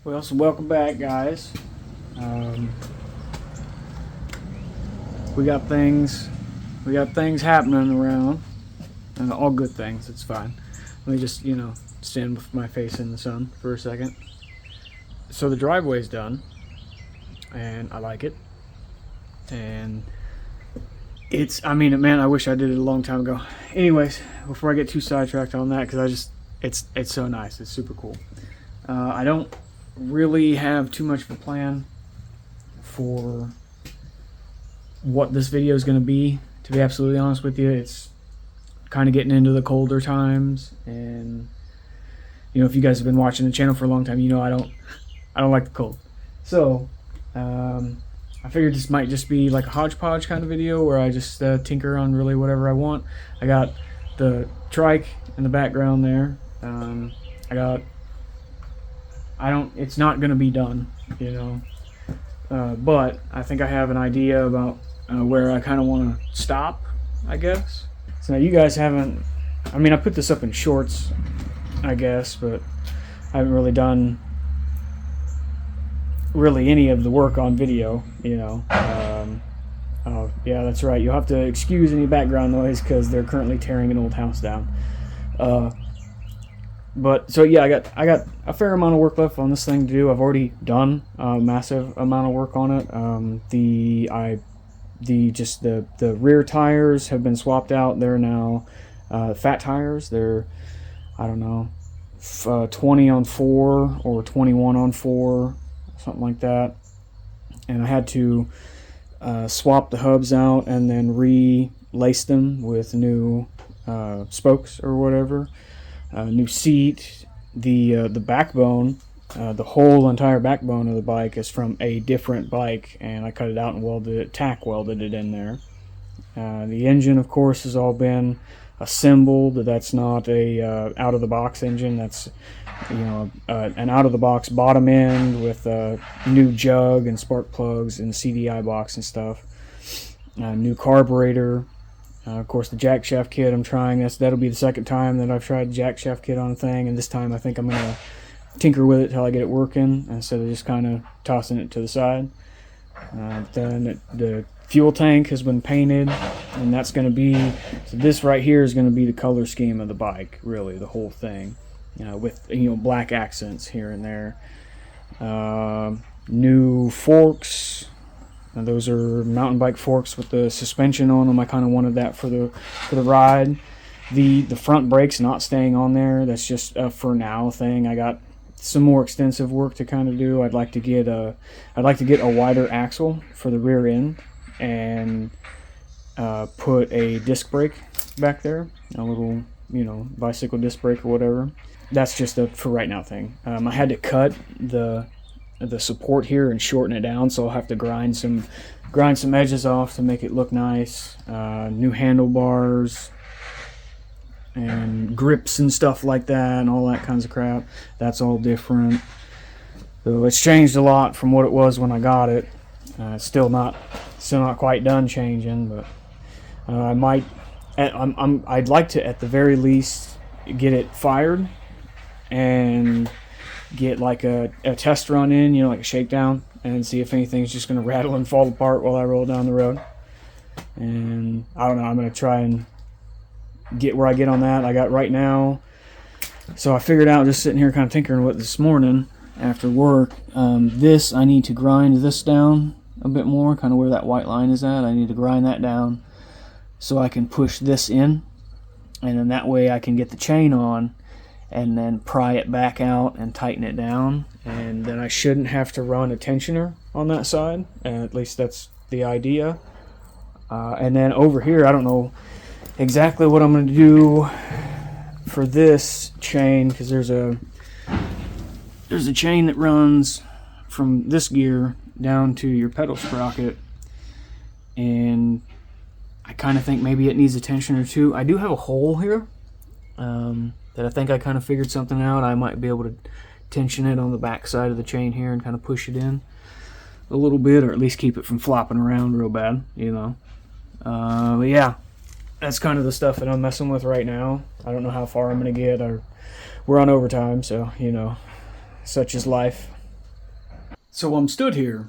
Well, so welcome back, guys. Um, we got things, happening around, and all good things. It's fine. Let me just, stand with my face in the sun for a second. So the driveway's done, and I like it. And man, I wish I did it a long time ago. Anyways, before I get too sidetracked on that, because it's so nice. It's super cool. I don't really have too much of a plan for what this video is going to be. To be absolutely honest with you, it's kind of getting into the colder times, and if you guys have been watching the channel for a long time, I don't like the cold. So I figured this might just be like a hodgepodge kind of video where I just tinker on really whatever I want. I got the trike in the background there. It's not going to be done, but I think I have an idea about where I kind of want to stop, I guess. So now you guys haven't, I put this up in shorts, I guess, but I haven't really done any of the work on video, Oh, yeah, that's right. You'll have to excuse any background noise because they're currently tearing an old house down. But so yeah, I got a fair amount of work left on this thing to do. I've already done a massive amount of work on it. The rear tires have been swapped out. They're now fat tires. They're, I don't know, 20 on 4 or 21 on 4, something like that. And I had to swap the hubs out and then re-lace them with new spokes or whatever. New seat. The backbone, the whole entire backbone of the bike is from a different bike, and I cut it out and tack welded it in there. The engine, of course, has all been assembled. That's not a out of the box engine. That's an out of the box bottom end with a new jug and spark plugs and CDI box and stuff. New carburetor. Of course, the jack shaft kit I'm trying. That'll be the second time that I've tried the jack shaft kit on a thing, and this time I think I'm going to tinker with it till I get it working instead of just kind of tossing it to the side. Then the fuel tank has been painted, and that's going to be, so this right here is going to be the color scheme of the bike, really, the whole thing, with black accents here and there. New forks. Those are mountain bike forks with the suspension on them. I kind of wanted that for the ride. The front brakes not staying on there. That's just a for now thing. I got some more extensive work to kind of do. I'd like to get a wider axle for the rear end and put a disc brake back there, a little bicycle disc brake or whatever. That's just a for right now thing. I had to cut the support here and shorten it down, so I'll have to grind some edges off to make it look nice. New handlebars and grips and stuff like that and all that kinds of crap. That's all different. So it's changed a lot from what it was when I got it. It's still not quite done changing, but I'd like to at the very least get it fired and get like a test run in, like a shakedown, and see if anything's just going to rattle and fall apart while I roll down the road. And I don't know, I'm going to try and get where I get on that. I got right now, so I figured out just sitting here kind of tinkering with this morning after work, this I need to grind this down a bit more, kind of where that white line is at. I need to grind that down so I can push this in, and then that way I can get the chain on and then pry it back out and tighten it down, and then I shouldn't have to run a tensioner on that side, at least that's the idea. And then over here, I don't know exactly what I'm going to do for this chain, because there's a chain that runs from this gear down to your pedal sprocket, and I kind of think maybe it needs a tensioner too. I do have a hole here that I think I kind of figured something out. I might be able to tension it on the back side of the chain here and kind of push it in a little bit, or at least keep it from flopping around real bad, But yeah, that's kind of the stuff that I'm messing with right now. I don't know how far I'm going to get. We're on overtime, so, such is life. So I'm stood here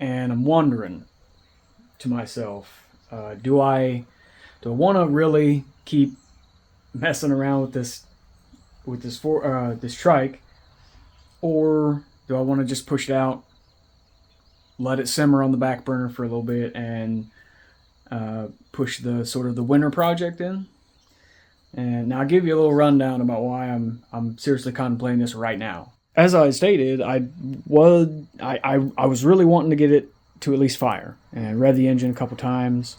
and I'm wondering to myself, do I want to really keep messing around with this trike, or do I want to just push it out, let it simmer on the back burner for a little bit, and push the sort of the winter project in? And now I'll give you a little rundown about why I'm seriously contemplating this right now. As I stated, I was really wanting to get it to at least fire, and I rev the engine a couple times,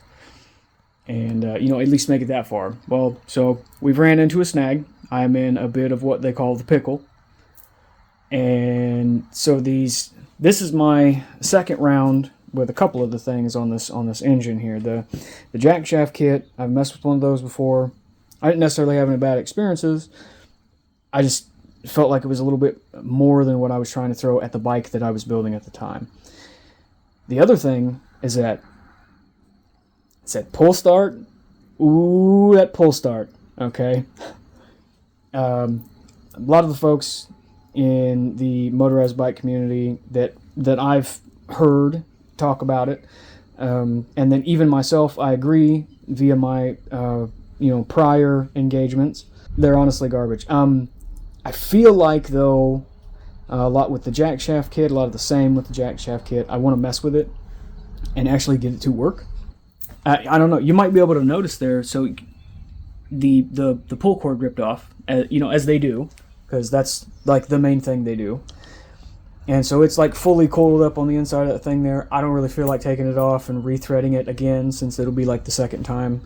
and at least make it that far. Well, so we've ran into a snag. I'm in a bit of what they call the pickle, and so this is my second round with a couple of the things on this engine here. The jack shaft kit, I've messed with one of those before. I didn't necessarily have any bad experiences. I just felt like it was a little bit more than what I was trying to throw at the bike that I was building at the time. The other thing is that it's that pull start. Ooh, that pull start. Okay. A lot of the folks in the motorized bike community that I've heard talk about it, and then even myself, I agree via my prior engagements, they're honestly garbage. I feel like, though, a lot with the jack shaft kit, a lot of the same with the jack shaft kit, I want to mess with it and actually get it to work. I don't know, you might be able to notice there, so the pull cord ripped off, as they do, because that's like the main thing they do. And so it's like fully coiled up on the inside of that thing there. I don't really feel like taking it off and rethreading it again, since it'll be like the second time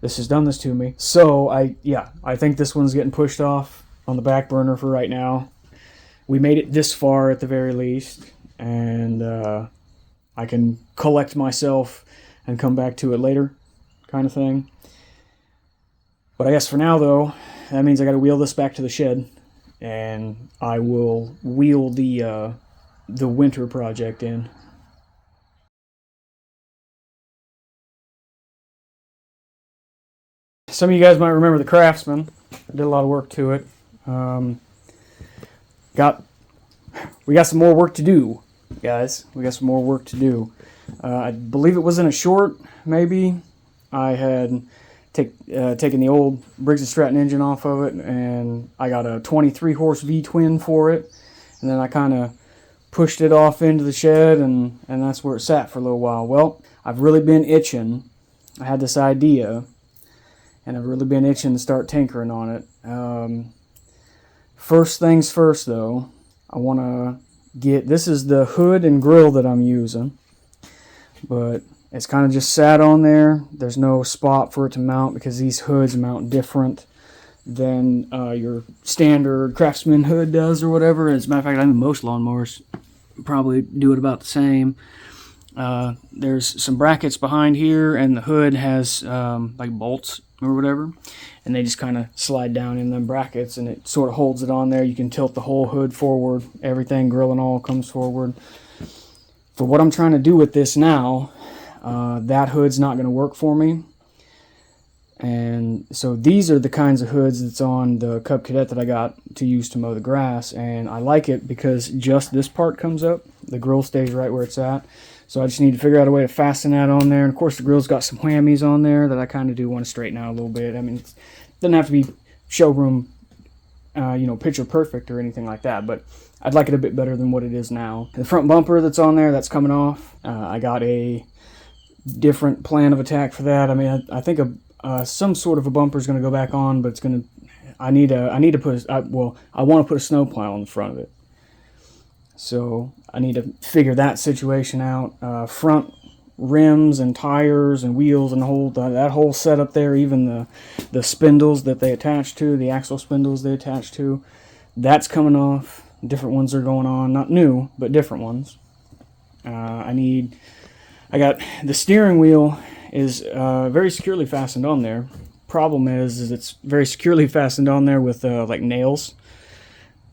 this has done this to me. So I think this one's getting pushed off on the back burner for right now. We made it this far at the very least, and I can collect myself and come back to it later, kind of thing. But I guess for now, though, that means I got to wheel this back to the shed, and I will wheel the winter project in. Some of you guys might remember the Craftsman. I did a lot of work to it. We got some more work to do, guys. We got some more work to do. I believe it was in a short, maybe. I had taken the old Briggs & Stratton engine off of it, and I got a 23-horse V-twin for it, and then I kind of pushed it off into the shed, and that's where it sat for a little while. Well, I've really been itching. I had this idea, and I've really been itching to start tinkering on it. First things first, though, I want to get, this is the hood and grill that I'm using, but it's kind of just sat on there. There's no spot for it to mount because these hoods mount different than your standard Craftsman hood does or whatever. As a matter of fact, I think most lawnmowers probably do it about the same. There's some brackets behind here, and the hood has like bolts or whatever, and they just kind of slide down in them brackets, and it sort of holds it on there. You can tilt the whole hood forward. Everything, grill and all, comes forward. For what I'm trying to do with this now, that hood's not going to work for me. And so these are the kinds of hoods that's on the Cub Cadet that I got to use to mow the grass, and I like it because just this part comes up. The grill stays right where it's at. So I just need to figure out a way to fasten that on there. And of course the grill's got some whammies on there that I kind of do want to straighten out a little bit. I mean, it doesn't have to be showroom, picture perfect or anything like that, but I'd like it a bit better than what it is now. The front bumper that's on there, that's coming off. I got a different plan of attack for that. I mean, I think some sort of a bumper is going to go back on, but it's going to, I want to put a snowplow on the front of it. So I need to figure that situation out. Front rims and tires and wheels and that whole setup there, even the spindles that they attach to, the axle spindles they attach to, that's coming off. Different ones are going on, not new, but different ones. I got the steering wheel is very securely fastened on there. Problem is it's very securely fastened on there with like nails.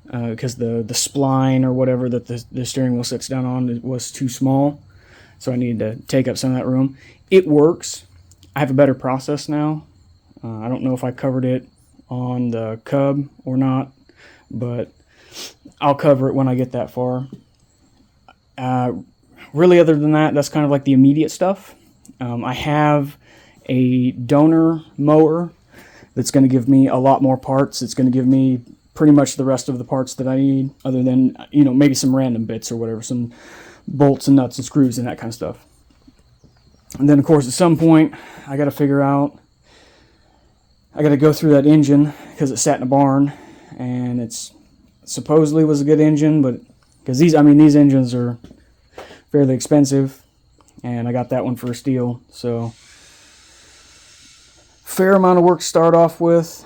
Because the spline or whatever that the steering wheel sits down on was too small, so I needed to take up some of that room. It works. I have a better process now. I don't know if I covered it on the Cub or not, but I'll cover it when I get that far. Really, other than that, that's kind of like the immediate stuff. I have a donor mower that's going to give me a lot more parts. It's going to give me pretty much the rest of the parts that I need, other than, maybe some random bits or whatever, some bolts and nuts and screws and that kind of stuff. And then, of course, at some point, I got to figure out, I got to go through that engine because it sat in a barn, and it's supposedly was a good engine, but because these engines are fairly expensive, and I got that one for a steal, so fair amount of work to start off with.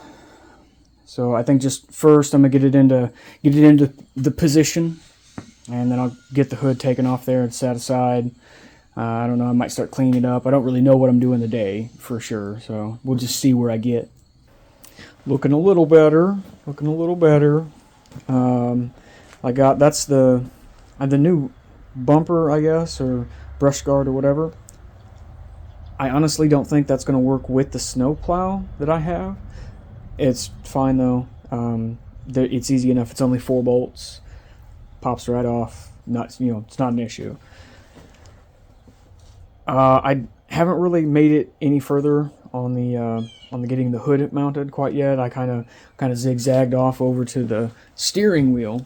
So I think just first I'm gonna get it into the position, and then I'll get the hood taken off there and set aside. I don't know, I might start cleaning it up. I don't really know what I'm doing today for sure, so we'll just see where I get. Looking a little better. I got, that's the new bumper, I guess, or brush guard or whatever. I honestly don't think that's going to work with the snow plow that I have. It's fine though. It's easy enough. It's only 4 bolts. Pops right off. It's not an issue. I haven't really made it any further on the getting the hood mounted quite yet. I kind of zigzagged off over to the steering wheel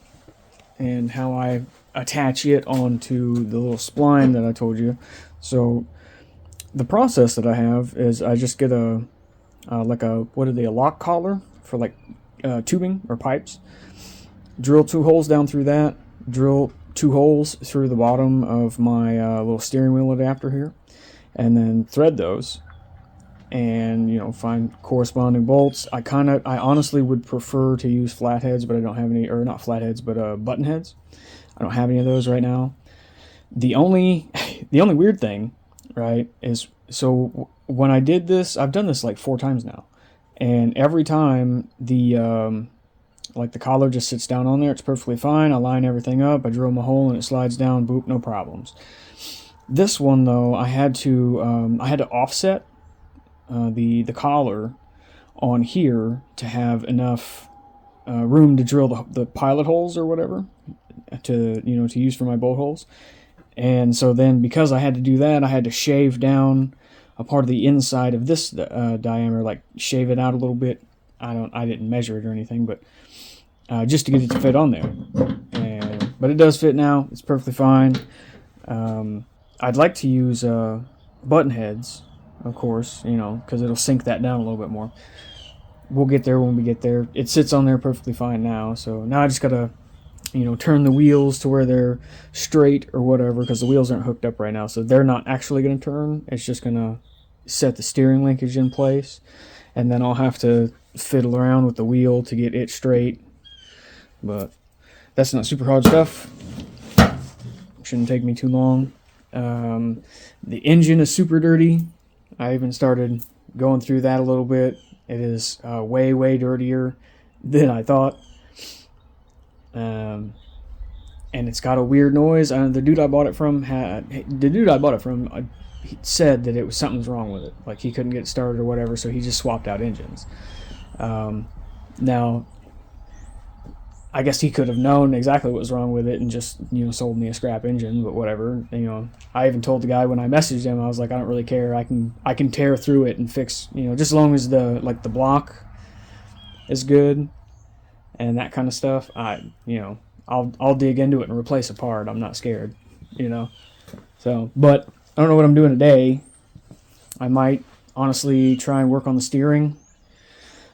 and how I attach it onto the little spline that I told you. So the process that I have is I just get a lock collar for like tubing or pipes. Drill 2 holes down through that. Drill 2 holes through the bottom of my little steering wheel adapter here, and then thread those, and find corresponding bolts. I honestly would prefer to use flatheads, but I don't have any, or not flatheads, but button heads. I don't have any of those right now. The only weird thing, right, is so when I did this, I've done this like 4 times now, and every time the collar just sits down on there, it's perfectly fine. I line everything up, I drill my hole, and it slides down. Boop, no problems. This one though, I had to offset the collar on here to have enough room to drill the pilot holes or whatever to use for my bolt holes. And so then, because I had to do that, I had to shave down a part of the inside of this diameter, like shave it out a little bit. I didn't measure it or anything, but just to get it to fit on there. But it does fit now. It's perfectly fine. I'd like to use button heads, of course, because it'll sink that down a little bit more. We'll get there when we get there. It sits on there perfectly fine now, so now I just gotta turn the wheels to where they're straight or whatever, because the wheels aren't hooked up right now, so they're not actually going to turn. It's just going to set the steering linkage in place, and then I'll have to fiddle around with the wheel to get it straight. But that's not super hard stuff. Shouldn't take me too long. The engine is super dirty. I even started going through that a little bit. It is way, way dirtier than I thought. And it's got a weird noise. The dude I bought it from he said that something's wrong with it, like he couldn't get it started or whatever, so he just swapped out engines. Now I guess he could have known exactly what was wrong with it and just sold me a scrap engine, but whatever. I even told the guy when I messaged him, I was like, I don't really care. I can tear through it and fix, just as long as the block is good and that kind of stuff. I'll dig into it and replace a part. I'm not scared, So, but I don't know what I'm doing today. I might honestly try and work on the steering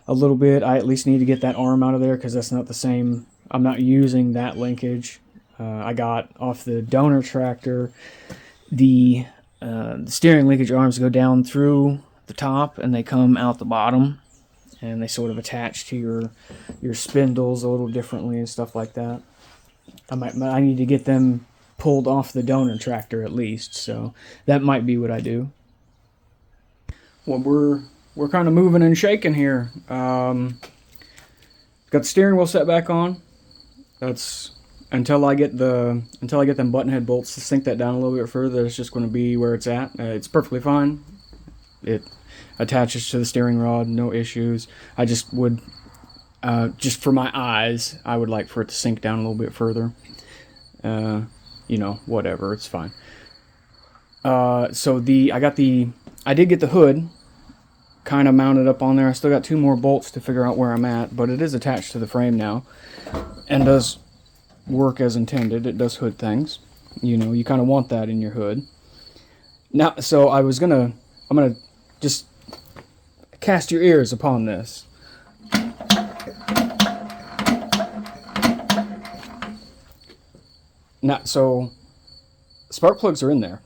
a little bit. I at least need to get that arm out of there because that's not the same. I'm not using that linkage. I got off the donor tractor. The steering linkage arms go down through the top and they come out the bottom, and they sort of attach to your spindles a little differently and stuff like that. I need to get them pulled off the donor tractor at least, so that might be what I do. Well, we're kind of moving and shaking here. Got the steering wheel set back on. That's until I get them button head bolts to sink that down a little bit further. It's just going to be where it's at. It's perfectly fine. It attaches to the steering rod, no issues. I just would, just for my eyes, I would like for it to sink down a little bit further. you know, whatever, it's fine. So I did get the hood kind of mounted up on there. I still got 2 more bolts to figure out where I'm at, but it is attached to the frame now and does work as intended. It does hood things. You know, you kind of want that in your hood. Now, so I'm gonna just cast your ears upon this. Now, so spark plugs are in there.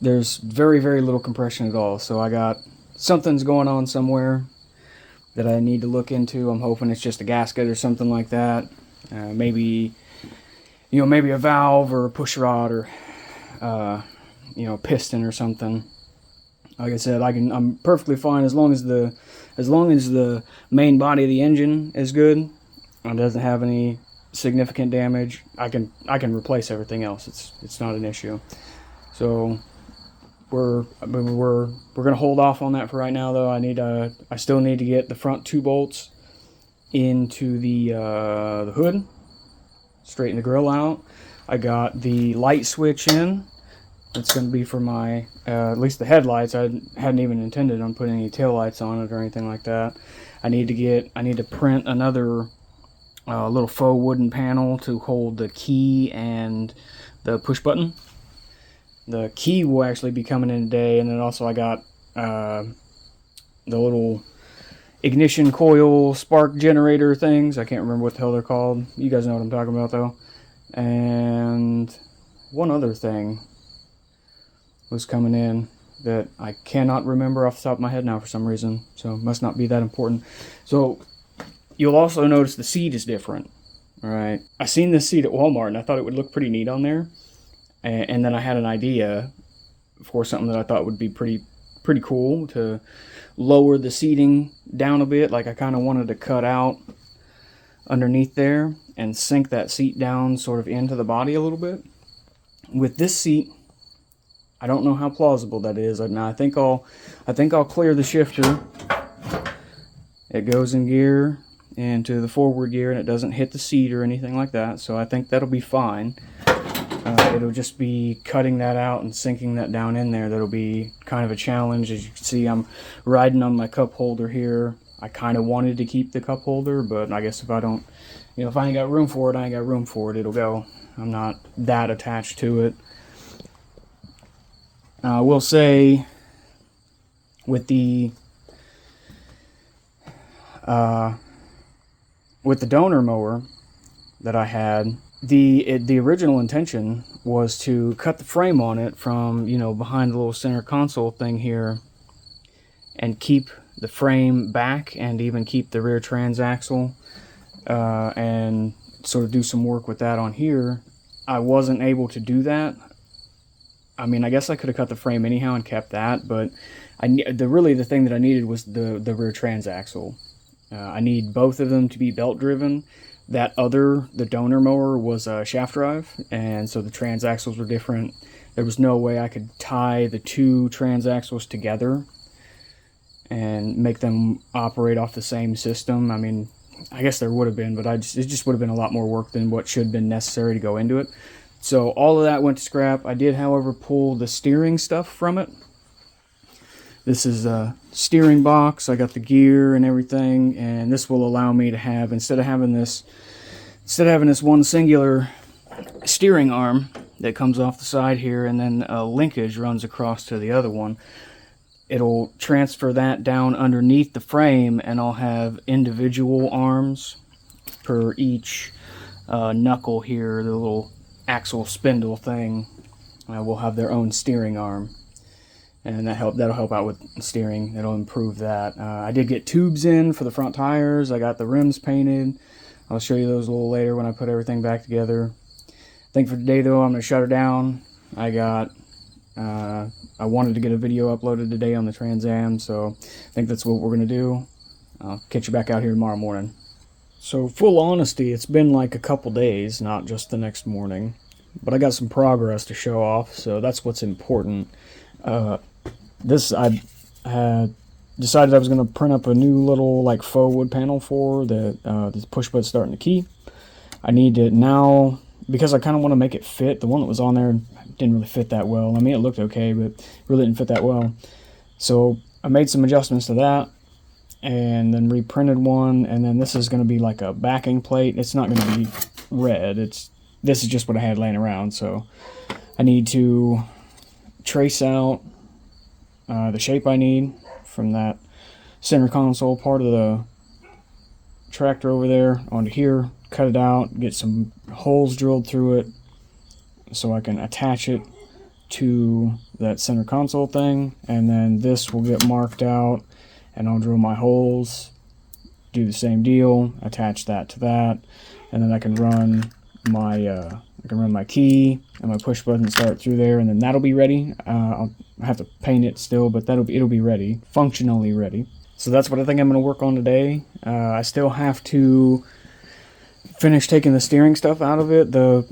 There's very, very little compression at all. So I got something's going on somewhere that I need to look into. I'm hoping it's just a gasket or something like that. Maybe, you know, maybe a valve or a push rod or, you know, piston or something. Like I said, I'm perfectly fine as long as the main body of the engine is good and doesn't have any significant damage. I can replace everything else. It's not an issue. So we're gonna hold off on that for right now, though. I still need to get the front 2 bolts into the hood, straighten the grill out. I got the light switch in. It's going to be for my, at least the headlights. I hadn't even intended on putting any taillights on it or anything like that. I need to print another little faux wooden panel to hold the key and the push button. The key will actually be coming in today, and then also I got the little ignition coil spark generator things. I can't remember what the hell they're called. You guys know what I'm talking about, though. And one other thing was coming in that I cannot remember off the top of my head now for some reason, so it must not be that important. So you'll also notice the seat is different. All right, I seen this seat at Walmart and I thought it would look pretty neat on there, and then I had an idea for something that I thought would be pretty cool to lower the seating down a bit. Like I kind of wanted to cut out underneath there and sink that seat down sort of into the body a little bit. With this seat, I don't know how plausible that is. I think I'll clear the shifter. It goes in gear into the forward gear and it doesn't hit the seat or anything like that. So I think that'll be fine. It'll just be cutting that out and sinking that down in there. That'll be kind of a challenge. As you can see, I'm riding on my cup holder here. I kind of wanted to keep the cup holder, but I guess if I don't, you know, if I ain't got room for it, I ain't got room for it. It'll go. I'm not that attached to it. I will say, with the donor mower that I had, the original intention was to cut the frame on it from, you know, behind the little center console thing here, and keep the frame back and even keep the rear transaxle, and sort of do some work with that on here. I wasn't able to do that. I mean, I guess I could have cut the frame anyhow and kept that, but the thing that I needed was the rear transaxle. I need both of them to be belt driven. The donor mower was a shaft drive, and so the transaxles were different. There was no way I could tie the 2 transaxles together and make them operate off the same system. I mean, I guess there would have been, but it just would have been a lot more work than what should have been necessary to go into it. So all of that went to scrap. I did, however, pull the steering stuff from it. This is a steering box. I got the gear and everything, and this will allow me to have, instead of having this one singular steering arm that comes off the side here and then a linkage runs across to the other one, it'll transfer that down underneath the frame, and I'll have individual arms per each knuckle here, the little axle spindle thing. Will have their own steering arm, and that'll help out with steering. It'll improve that. I did get tubes in for the front tires. I got the rims painted. I'll show you those a little later when I put everything back together. I think for today, though, I'm going to shut her down. I wanted to get a video uploaded today on the Trans Am, so I think that's what we're going to do. I'll catch you back out here tomorrow morning. So, full honesty, it's been like a couple days, not just the next morning. But I got some progress to show off, so that's what's important. I had decided I was going to print up a new little like faux wood panel for the push button start and the key. I need to now because I kind of want to make it fit. The one that was on there didn't really fit that well. I mean, it looked okay, but really didn't fit that well. So I made some adjustments to that, and then reprinted one. And then this is going to be like a backing plate. It's not going to be red. This is just what I had laying around. So I need to trace out the shape I need from that center console part of the tractor over there onto here, cut it out, get some holes drilled through it so I can attach it to that center console thing, and then this will get marked out and I'll drill my holes, do the same deal, attach that to that, and then I can run my key and my push button, start through there, and then that'll be ready. I'll have to paint it still, but it'll be ready, functionally ready. So that's what I think I'm going to work on today. I still have to finish taking the steering stuff out of it, the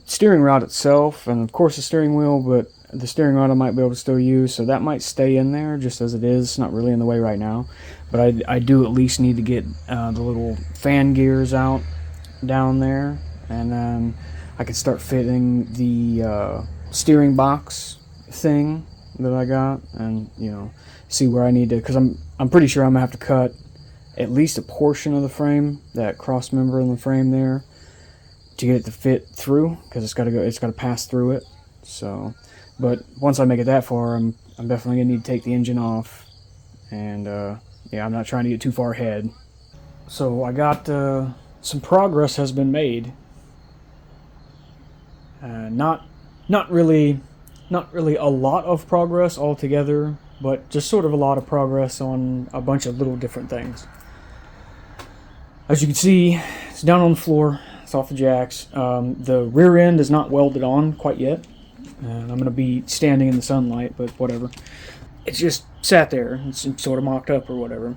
steering rod itself, and of course the steering wheel, but the steering rod I might be able to still use, so that might stay in there just as it is. It's not really in the way right now, but I do at least need to get the little fan gears out down there, and then I can start fitting the steering box thing that I got, and see where I need to, because I'm pretty sure I'm gonna have to cut at least a portion of the frame, that cross member in the frame there, to get it to fit through, because it's got to pass through it. So, but once I make it that far, I'm definitely gonna need to take the engine off, and I'm not trying to get too far ahead. So I got some progress has been made. Not really a lot of progress altogether, but just sort of a lot of progress on a bunch of little different things. As you can see, it's down on the floor. It's off the jacks. The rear end is not welded on quite yet, and I'm going to be standing in the sunlight, but whatever. It's just sat there. It's sort of mocked up or whatever.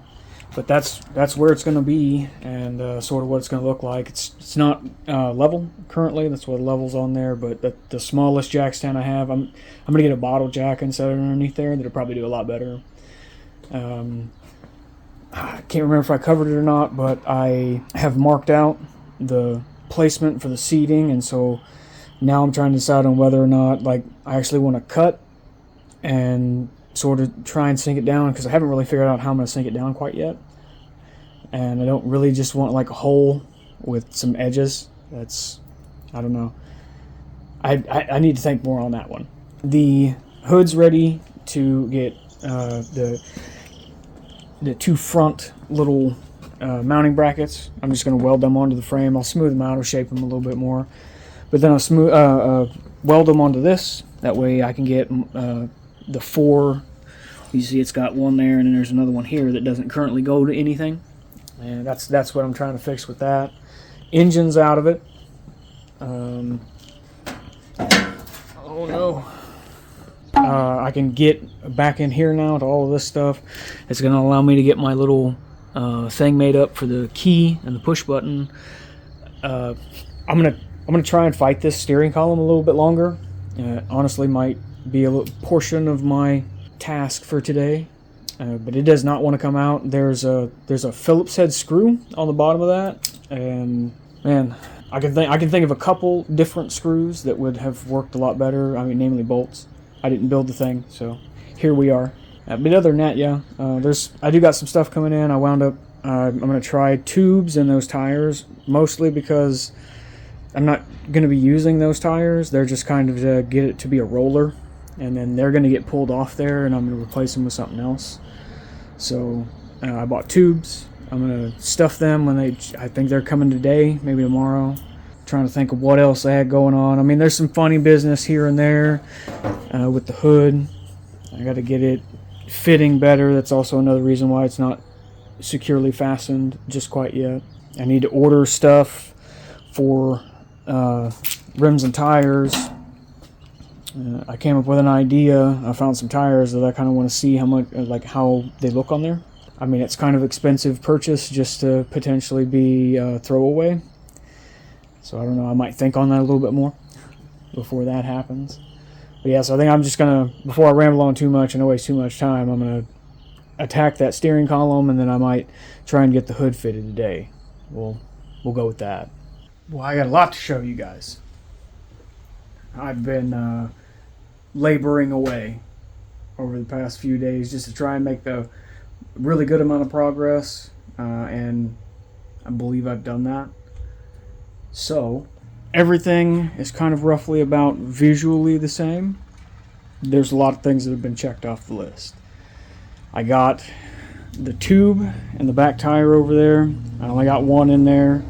But that's where it's going to be, and sort of what it's going to look like. It's not level currently. That's what the level's on there. But the smallest jack stand I have, I'm going to get a bottle jack and set it underneath there. That'll probably do a lot better. I can't remember if I covered it or not, but I have marked out the placement for the seating, and so now I'm trying to decide on whether or not I actually want to cut and sort of try and sink it down, because I haven't really figured out how I'm going to sink it down quite yet, and I don't really just want a hole with some edges. I don't know. I need to think more on that one. The hood's ready to get the two front little mounting brackets. I'm just going to weld them onto the frame. I'll smooth them out or shape them a little bit more, but then I'll weld them onto this. That way I can get the four. You see it's got one there, and then there's another one here that doesn't currently go to anything, and that's what I'm trying to fix with that. Engine's out of it. Oh no. I can get back in here now to all of this stuff. It's going to allow me to get my little thing made up for the key and the push button. I'm gonna try and fight this steering column a little bit longer. Honestly, might be a little portion of my task for today, but it does not want to come out. There's a Phillips head screw on the bottom of that, and man, I can think of a couple different screws that would have worked a lot better. I mean, namely bolts. I didn't build the thing, so here we are. But other than that, yeah, I do got some stuff coming in. I wound up I'm gonna try tubes in those tires, mostly because I'm not gonna be using those tires. They're just kind of to get it to be a roller, and then they're going to get pulled off there, and I'm going to replace them with something else. So I bought tubes. I'm going to stuff them when I think they're coming today, maybe tomorrow. Trying to think of what else I had going on. I mean, there's some funny business here and there with the hood. I got to get it fitting better. That's also another reason why it's not securely fastened just quite yet. I need to order stuff for rims and tires. I came up with an idea. I found some tires that I kind of want to see how much, how they look on there. I mean, it's kind of expensive purchase just to potentially be a throwaway. So I don't know. I might think on that a little bit more before that happens. But yeah, so I think I'm just gonna, before I ramble on too much and waste too much time, I'm gonna attack that steering column, and then I might try and get the hood fitted today. We'll go with that. Well, I got a lot to show you guys. I've been laboring away over the past few days just to try and make a really good amount of progress, and I believe I've done that. So, everything is kind of roughly about visually the same. There's a lot of things that have been checked off the list. I got the tube and the back tire over there. I only got one in there.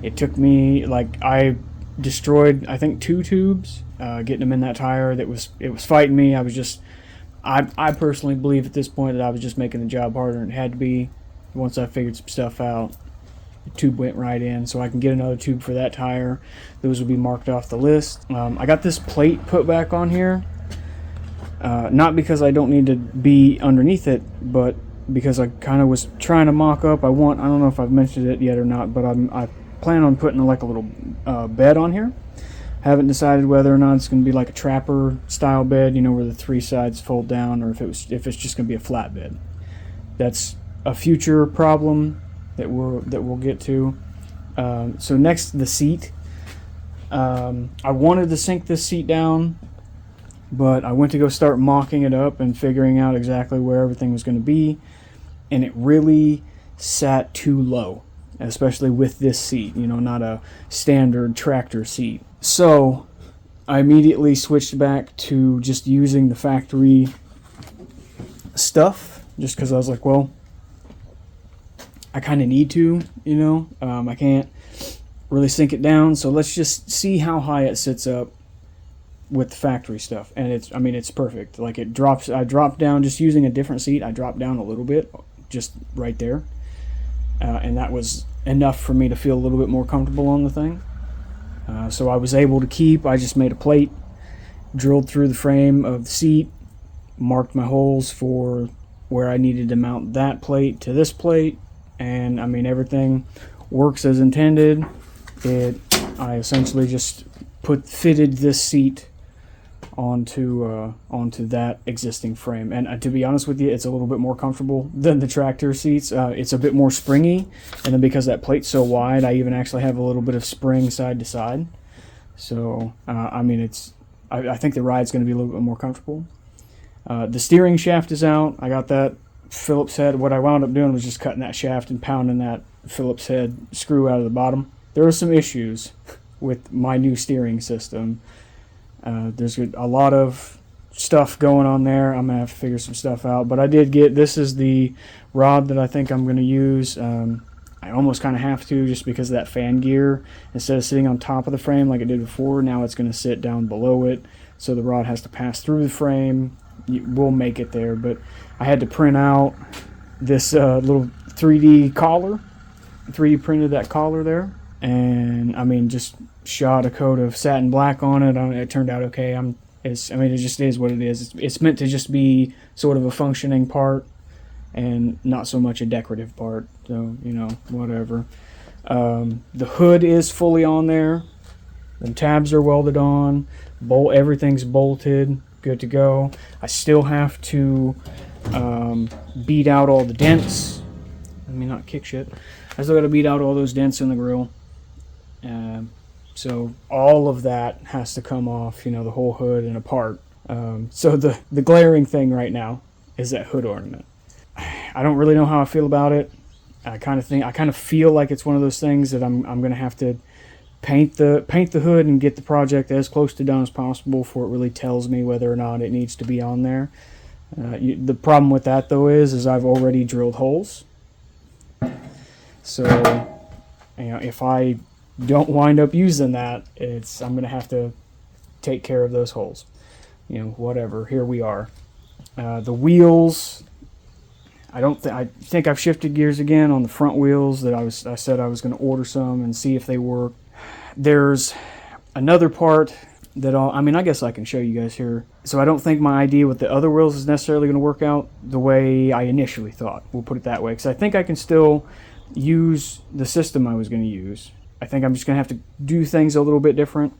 It took me, like, I destroyed, I think, 2 tubes, getting them in that tire. It was fighting me. I personally believe at this point that I was just making the job harder than it had to be. Once I figured some stuff out, the tube went right in, so I can get another tube for that tire. Those will be marked off the list. I got this plate put back on here, not because I don't need to be underneath it, but because I kind of was trying to mock up. I don't know if I've mentioned it yet or not, but I plan on putting like a little bed on here. Haven't decided whether or not it's going to be like a trapper style bed, where the 3 sides fold down, or if it's just going to be a flat bed. That's a future problem that we'll get to. So next, the seat. I wanted to sink this seat down, but I went to go start mocking it up and figuring out exactly where everything was going to be, and it really sat too low, especially with this seat, not a standard tractor seat. So I immediately switched back to just using the factory stuff, just because I was like, well, I kind of need to, I can't really sink it down, so let's just see how high it sits up with the factory stuff. And it's perfect. Like, I dropped down just using a different seat. I dropped down a little bit, just right there, and that was enough for me to feel a little bit more comfortable on the thing. So I was able to I just made a plate, drilled through the frame of the seat, marked my holes for where I needed to mount that plate to this plate, and everything works as intended. I essentially just fitted this seat onto that existing frame, and to be honest with you, it's a little bit more comfortable than the tractor seats. It's a bit more springy, and then because that plate's so wide, I even actually have a little bit of spring side to side. So I think the ride's going to be a little bit more comfortable. The steering shaft is out. I got that Phillips head. What I wound up doing was just cutting that shaft and pounding that Phillips head screw out of the bottom. There were some issues with my new steering system. There's a lot of stuff going on there. I'm going to have to figure some stuff out. But I did this is the rod that I think I'm going to use. I almost kind of have to, just because of that fan gear. Instead of sitting on top of the frame like it did before, now it's going to sit down below it. So the rod has to pass through the frame. We'll make it there. But I had to print out this little 3D collar. 3D printed that collar there. And just shot a coat of satin black on it. It turned out okay. It just is what it is. It's meant to just be sort of a functioning part and not so much a decorative part. So, whatever. The hood is fully on there. The tabs are welded on. Everything's bolted. Good to go. I still have to beat out all the dents. Not kick shit. I still got to beat out all those dents in the grill. So all of that has to come off, the whole hood and apart. So the glaring thing right now is that hood ornament. I don't really know how I feel about it. I kind of feel like it's one of those things that I'm going to have to paint the hood and get the project as close to done as possible before it really tells me whether or not it needs to be on there. The problem with that, though, is I've already drilled holes. So, if I don't wind up using that, I'm going to have to take care of those holes. Whatever. Here we are. The wheels, I think I've shifted gears again on the front wheels. That I said I was going to order some and see if they work. There's another part that I guess I can show you guys here. So I don't think my idea with the other wheels is necessarily going to work out the way I initially thought. We'll put it that way, because I think I can still use the system I was going to use. I think I'm just going to have to do things a little bit different.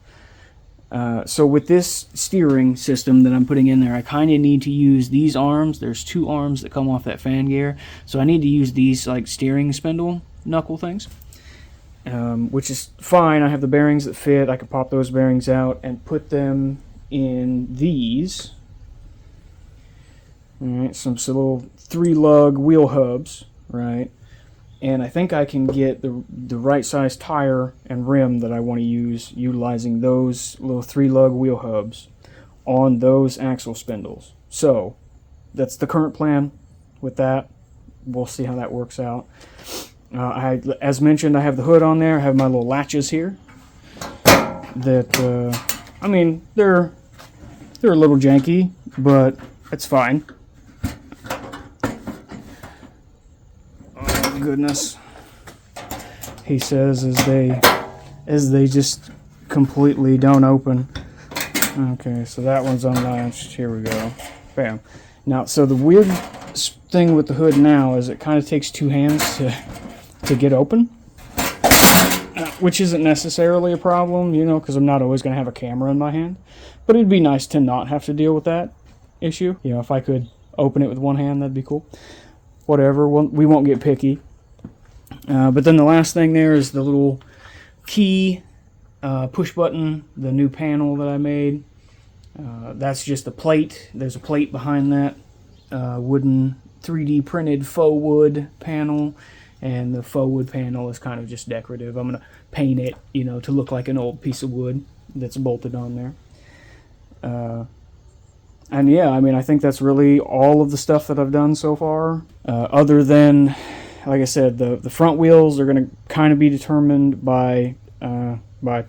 So with this steering system that I'm putting in there, I kind of need to use these arms. There's 2 arms that come off that fan gear. So I need to use these like steering spindle knuckle things. which is fine. I have the bearings that fit. I could pop those bearings out and put them in these. All right, some little 3-lug wheel hubs, right? And I think I can get the right size tire and rim that I want to use utilizing those little 3-lug wheel hubs on those axle spindles. So that's the current plan with that. We'll see how that works out. As mentioned, I have the hood on there. I have my little latches here that, I mean, they're a little janky, but it's fine. Oh, goodness. He says as they just completely don't open. Okay, so that one's unlatched. Here we go. Bam. Now, so the weird thing with the hood now is it kind of takes 2 hands to get open, which isn't necessarily a problem, you know, because I'm not always going to have a camera in my hand. But it'd be nice to not have to deal with that issue. You know, if I could open it with one hand, that'd be cool. Whatever, we won't get picky. But then the last thing there is the little key push button, the new panel that I made. That's just a plate. There's a plate behind that wooden 3D printed faux wood panel, and the faux wood panel is kind of just decorative. I'm going to paint it, you know, to look like an old piece of wood that's bolted on there. And yeah, I mean, I think that's really all of the stuff that I've done so far. Other than, like I said, the front wheels are going to kind of be determined by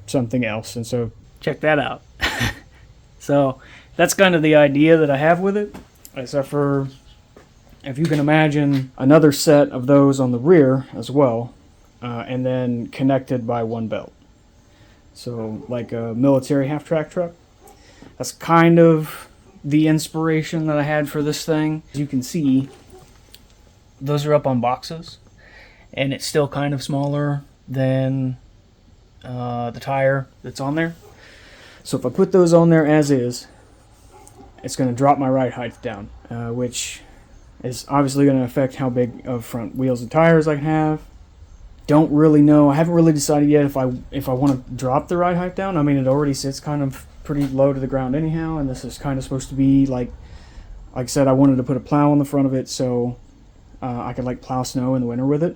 something else, and so check that out. So that's kind of the idea that I have with it, except for, if you can imagine, another set of those on the rear as well, and then connected by one belt. So like a military half-track truck. That's kind of the inspiration that I had for this thing. As you can see, those are up on boxes, and it's still kind of smaller than the tire that's on there. So if I put those on there as is, it's going to drop my ride height down, which is obviously going to affect how big of front wheels and tires I can have. Don't really know. I haven't really decided yet if I want to drop the ride height down. I mean, it already sits kind of pretty low to the ground anyhow, and this is kind of supposed to be like I said, I wanted to put a plow on the front of it so I could like plow snow in the winter with it,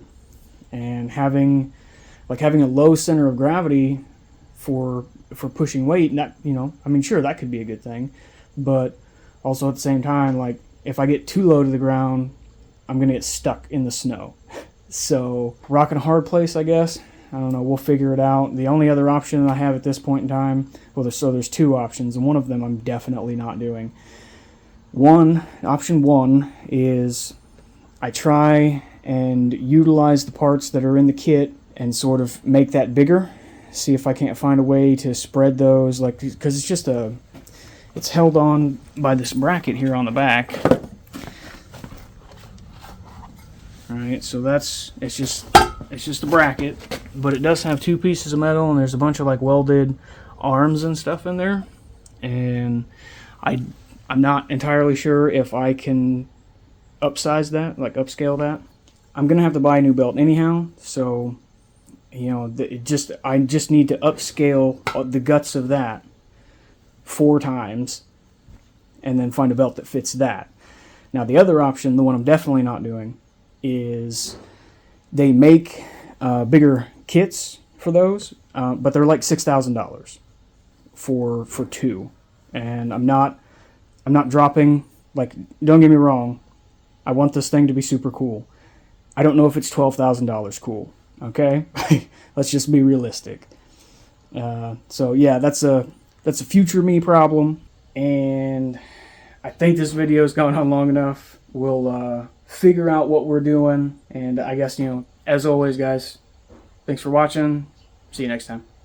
and having a low center of gravity for pushing weight. Not, you know, I mean, sure, that could be a good thing, but also at the same time, like, if I get too low to the ground, I'm gonna get stuck in the snow. So rocking a hard place, I guess. I don't know, we'll figure it out. The only other option I have at this point in time, well, there's 2 options, and one of them I'm definitely not doing. Option one is I try and utilize the parts that are in the kit and sort of make that bigger. See if I can't find a way to spread those, like, because it's just it's held on by this bracket here on the back. Alright, so it's just a bracket, but it does have 2 pieces of metal, and there's a bunch of like welded arms and stuff in there, and I'm not entirely sure if I can upsize that, like upscale that. I'm gonna have to buy a new belt anyhow, so you know, I just need to upscale the guts of that 4 times, and then find a belt that fits that. Now the other option, the one I'm definitely not doing, is they make bigger kits for those, but they're like $6,000 for 2, and I'm not dropping, like, don't get me wrong, I want this thing to be super cool. I don't know if it's $12,000 cool, okay? Let's just be realistic. So yeah, that's a future me problem, and I think this video's gone on long enough. We'll figure out what we're doing, and I guess, you know, as always, guys, thanks for watching. See you next time.